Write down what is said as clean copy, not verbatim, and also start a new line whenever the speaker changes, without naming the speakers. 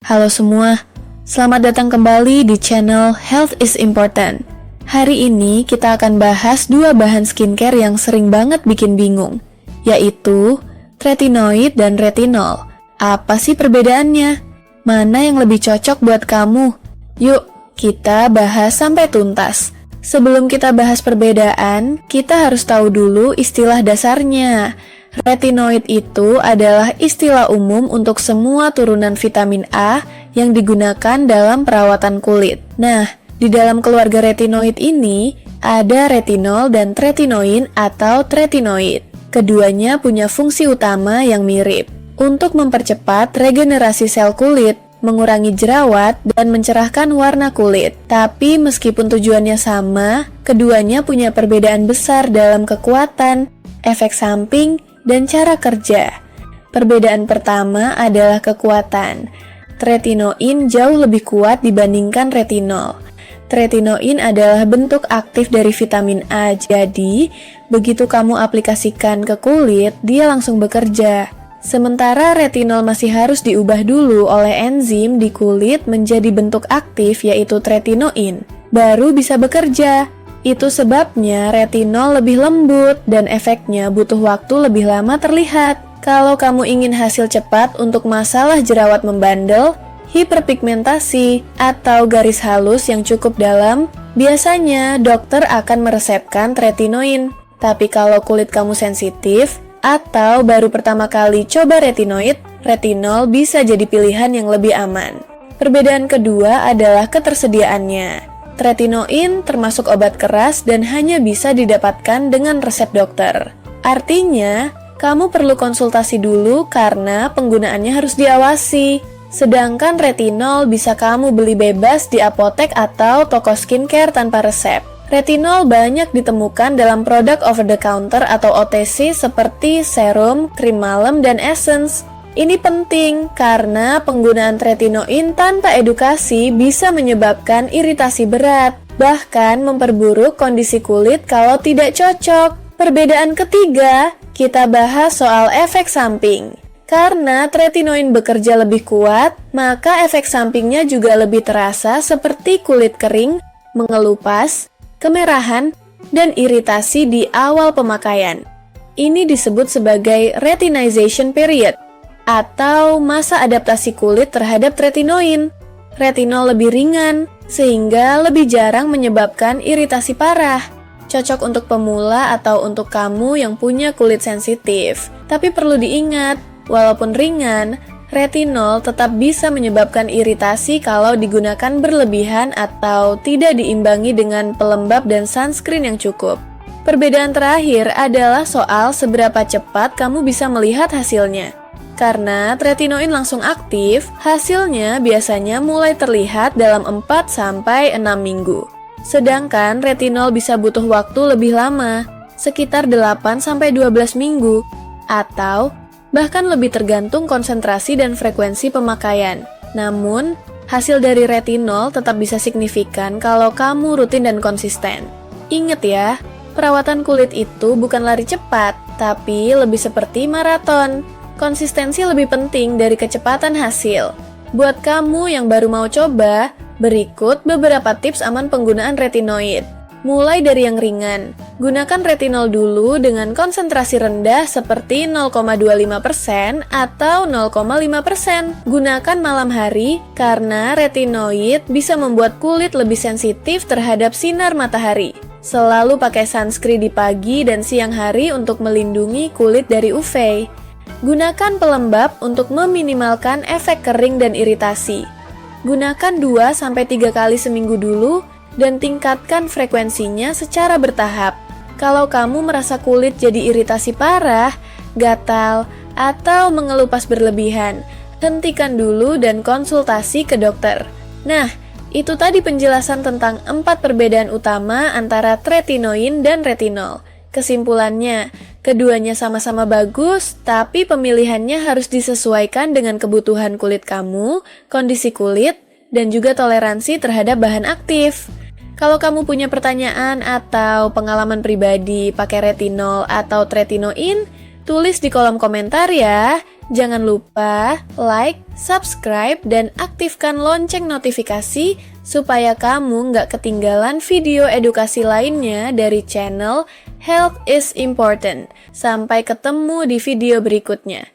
Halo semua, selamat datang kembali di channel Health is Important. Hari ini kita akan bahas dua bahan skincare yang sering banget bikin bingung, yaitu tretinoid dan retinol. Apa sih perbedaannya? Mana yang lebih cocok buat kamu? Yuk, kita bahas sampai tuntas. Sebelum kita bahas perbedaan, kita harus tahu dulu istilah dasarnya. Retinoid itu adalah istilah umum untuk semua turunan vitamin A yang digunakan dalam perawatan kulit. Nah, di dalam keluarga retinoid ini, ada retinol dan tretinoin atau tretinoid. Keduanya punya fungsi utama yang mirip untuk mempercepat regenerasi sel kulit, mengurangi jerawat, dan mencerahkan warna kulit. Tapi meskipun tujuannya sama, keduanya punya perbedaan besar dalam kekuatan, efek samping, dan cara kerja. Perbedaan pertama adalah kekuatan. Tretinoin jauh lebih kuat dibandingkan retinol. Tretinoin adalah bentuk aktif dari vitamin A, jadi begitu kamu aplikasikan ke kulit, dia langsung bekerja. Sementara retinol masih harus diubah dulu oleh enzim di kulit menjadi bentuk aktif, yaitu tretinoin, baru bisa bekerja. Itu sebabnya retinol lebih lembut dan efeknya butuh waktu lebih lama terlihat. Kalau kamu ingin hasil cepat untuk masalah jerawat membandel, hiperpigmentasi, atau garis halus yang cukup dalam, biasanya dokter akan meresepkan tretinoin. Tapi kalau kulit kamu sensitif, atau baru pertama kali coba retinoid, retinol bisa jadi pilihan yang lebih aman. Perbedaan kedua adalah ketersediaannya. Tretinoin termasuk obat keras dan hanya bisa didapatkan dengan resep dokter. Artinya, kamu perlu konsultasi dulu karena penggunaannya harus diawasi. Sedangkan retinol bisa kamu beli bebas di apotek atau toko skincare tanpa resep. Retinol banyak ditemukan dalam produk over the counter atau OTC seperti serum, krim malam, dan essence. Ini penting karena penggunaan tretinoin tanpa edukasi bisa menyebabkan iritasi berat, bahkan memperburuk kondisi kulit kalau tidak cocok. Perbedaan ketiga, kita bahas soal efek samping. Karena tretinoin bekerja lebih kuat, maka efek sampingnya juga lebih terasa seperti kulit kering, mengelupas, kemerahan, dan iritasi di awal pemakaian. Ini disebut sebagai retinization period, atau masa adaptasi kulit terhadap tretinoin. Retinol lebih ringan, sehingga lebih jarang menyebabkan iritasi parah. Cocok untuk pemula atau untuk kamu yang punya kulit sensitif. Tapi perlu diingat, walaupun ringan, retinol tetap bisa menyebabkan iritasi kalau digunakan berlebihan atau tidak diimbangi dengan pelembab dan sunscreen yang cukup. Perbedaan terakhir adalah soal seberapa cepat kamu bisa melihat hasilnya. Karena tretinoin langsung aktif, hasilnya biasanya mulai terlihat dalam 4-6 minggu. Sedangkan retinol bisa butuh waktu lebih lama, sekitar 8-12 minggu, atau bahkan lebih tergantung konsentrasi dan frekuensi pemakaian. Namun, hasil dari retinol tetap bisa signifikan kalau kamu rutin dan konsisten. Ingat ya, perawatan kulit itu bukan lari cepat, tapi lebih seperti maraton. Konsistensi lebih penting dari kecepatan hasil. Buat kamu yang baru mau coba, berikut beberapa tips aman penggunaan retinoid. Mulai dari yang ringan, gunakan retinol dulu dengan konsentrasi rendah seperti 0,25% atau 0,5%. Gunakan malam hari karena retinoid bisa membuat kulit lebih sensitif terhadap sinar matahari. Selalu pakai sunscreen di pagi dan siang hari untuk melindungi kulit dari UV. Gunakan pelembab untuk meminimalkan efek kering dan iritasi. Gunakan 2-3 kali seminggu dulu dan tingkatkan frekuensinya secara bertahap. Kalau kamu merasa kulit jadi iritasi parah, gatal, atau mengelupas berlebihan, hentikan dulu dan konsultasi ke dokter. Nah, itu tadi penjelasan tentang 4 perbedaan utama antara tretinoin dan retinol. Kesimpulannya, keduanya sama-sama bagus, tapi pemilihannya harus disesuaikan dengan kebutuhan kulit kamu, kondisi kulit, dan juga toleransi terhadap bahan aktif. Kalau kamu punya pertanyaan atau pengalaman pribadi pakai retinol atau tretinoin, tulis di kolom komentar ya. Jangan lupa like, subscribe, dan aktifkan lonceng notifikasi supaya kamu nggak ketinggalan video edukasi lainnya dari channel Health is Important. Sampai ketemu di video berikutnya.